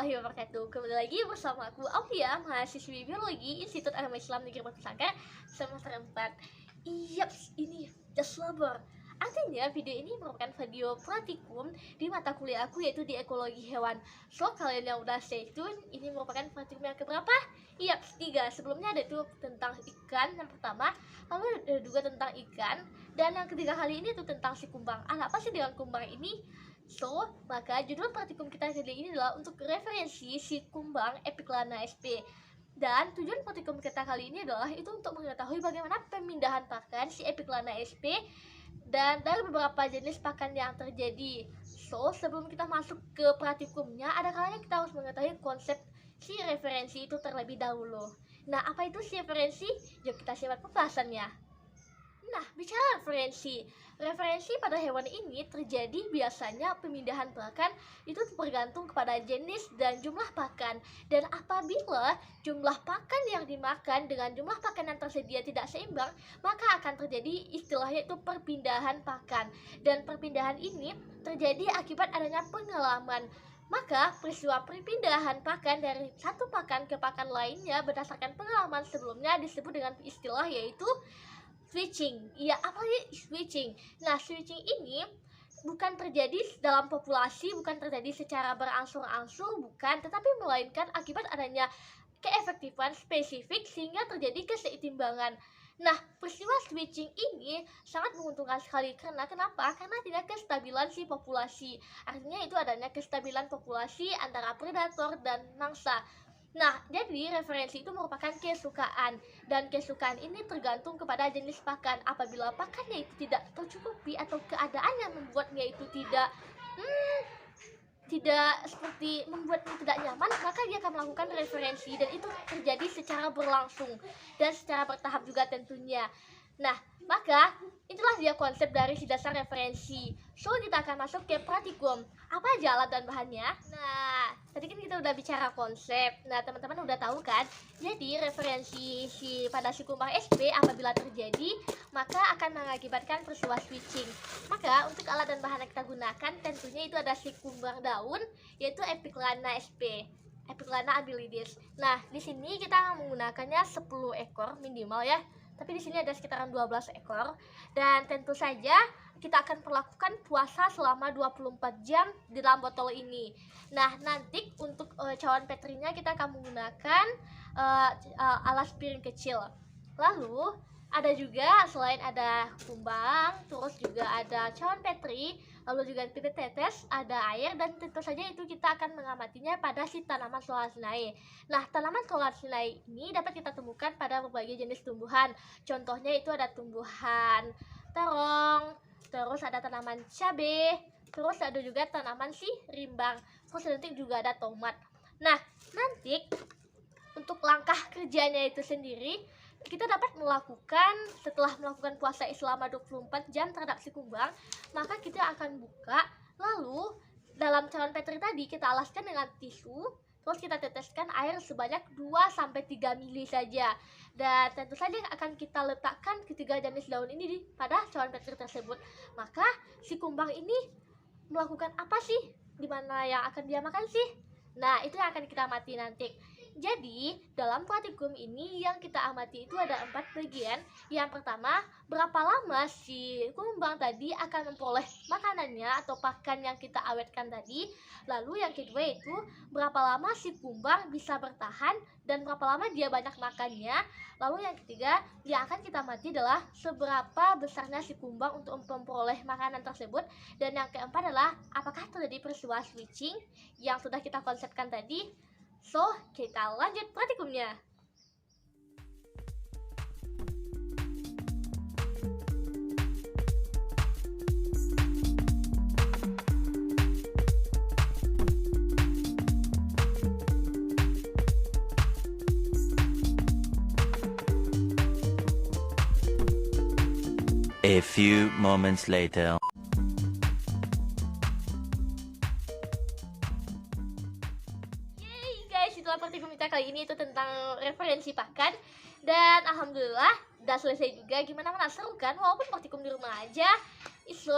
warahmatullahi wabarakatuh. Kembali lagi bersama aku Aulia, mahasiswi biologi Institut Agama Islam Negeri Batu Sangkar semester 4. Yaps, ini just labor. Artinya video ini merupakan video praktikum di mata kuliah aku, yaitu di ekologi hewan. So kalian yang udah stay tune, ini merupakan praktikum yang keberapa? Yaps, 3. Sebelumnya ada itu tentang ikan yang pertama, lalu ada juga tentang ikan, dan yang ketiga kali ini itu tentang si kumbang. Apa sih dengan kumbang ini? So, maka judul praktikum kita kali ini adalah untuk referensi si kumbang Epiclana sp. Dan tujuan praktikum kita kali ini adalah itu untuk mengetahui bagaimana pemindahan pakan si Epiclana sp dan dari beberapa jenis pakan yang terjadi. So, sebelum kita masuk ke praktikumnya, ada kalanya kita harus mengetahui konsep si referensi itu terlebih dahulu. Nah, apa itu si referensi? Yuk kita simak pembahasannya. Nah, bicara referensi pada hewan ini terjadi biasanya pemindahan pakan itu bergantung kepada jenis dan jumlah pakan. Dan apabila jumlah pakan yang dimakan dengan jumlah pakan yang tersedia tidak seimbang, maka akan terjadi istilahnya itu perpindahan pakan. Dan perpindahan ini terjadi akibat adanya pengalaman. Maka peristiwa perpindahan pakan dari satu pakan ke pakan lainnya berdasarkan pengalaman sebelumnya disebut dengan istilah yaitu switching. Iya, apa sih switching? Nah, switching ini bukan terjadi dalam populasi, bukan terjadi secara berangsur-angsur, bukan, tetapi melainkan akibat adanya keefektifan spesifik sehingga terjadi keseimbangan. Nah, peristiwa switching ini sangat menguntungkan sekali. Karena kenapa? Karena tidak kestabilan si populasi. Artinya itu adanya kestabilan populasi antara predator dan mangsa. Nah, jadi referensi itu merupakan kesukaan, dan kesukaan ini tergantung kepada jenis pakan. Apabila pakannya itu tidak tercukupi atau keadaan yang membuatnya itu tidak seperti membuatnya tidak nyaman, maka dia akan melakukan referensi, dan itu terjadi secara berlangsung dan secara bertahap juga tentunya. Nah, maka itulah dia konsep dari si dasar referensi. So, kita akan masuk ke praktikum. Apa aja alat dan bahannya? Nah, tadi kan kita udah bicara konsep. Nah, teman-teman udah tahu kan? Jadi, referensi pada si kumbang SP apabila terjadi, maka akan mengakibatkan peristiwa switching. Maka, untuk alat dan bahan yang kita gunakan, tentunya itu ada si kumbang daun, yaitu Epiclana sp. Epiclana habilis. Nah, di sini kita akan menggunakannya 10 ekor minimal ya. Tapi di sini ada sekitaran 12 ekor, dan tentu saja kita akan perlakukan puasa selama 24 jam di dalam botol ini. Nah, nanti untuk cawan petrinya kita akan menggunakan alas piring kecil. Lalu ada juga, selain ada kumbang, terus juga ada cawan petri, lalu juga pipet tetes, ada air, dan tentu saja itu kita akan mengamatinya pada si tanaman solanaceae. Nah, tanaman solanaceae ini dapat kita temukan pada berbagai jenis tumbuhan. Contohnya itu ada tumbuhan terong, terus ada tanaman cabai, terus ada juga tanaman si rimbang, terus nanti juga ada tomat. Nah, nanti untuk langkah kerjanya itu sendiri, kita dapat melakukan setelah melakukan puasa selama 24 jam terhadap si kumbang, maka kita akan buka, lalu dalam cawan petri tadi kita alaskan dengan tisu, terus kita teteskan air sebanyak 2-3 mili saja, dan tentu saja akan kita letakkan ketiga jenis daun ini pada cawan petri tersebut. Maka si kumbang ini melakukan apa sih? Dimana yang akan dia makan sih? Nah, itu yang akan kita amati nanti. Jadi, dalam praktikum ini yang kita amati itu ada 4 bagian. Yang pertama, berapa lama si kumbang tadi akan memperoleh makanannya atau pakan yang kita awetkan tadi. Lalu yang kedua itu, berapa lama si kumbang bisa bertahan dan berapa lama dia banyak makannya. Lalu yang ketiga, yang akan kita amati adalah seberapa besarnya si kumbang untuk memperoleh makanan tersebut. Dan yang keempat adalah, apakah terjadi peristiwa switching yang sudah kita konsepkan tadi. So, kita lanjut praktikumnya. A few moments later. Itulah praktikum kita kali ini itu tentang referensi pakan, dan alhamdulillah udah selesai juga. Gimana, seru kan? Walaupun praktikum di rumah aja, it's so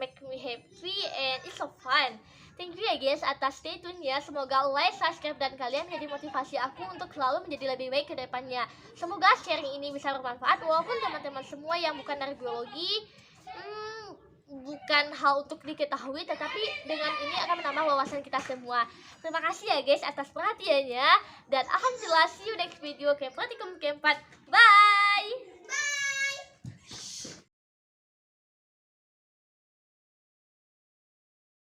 make me happy and it's so fun. Thank you ya guys atas stay tune ya. Semoga like, subscribe, dan kalian jadi motivasi aku untuk selalu menjadi lebih baik ke depannya. Semoga sharing ini bisa bermanfaat walaupun teman-teman semua yang bukan dari biologi bukan hal untuk diketahui, tetapi dengan ini akan menambah wawasan kita semua. Terima kasih ya guys atas perhatiannya, dan alhamdulillah see you next video. Kepratikum keempat, bye.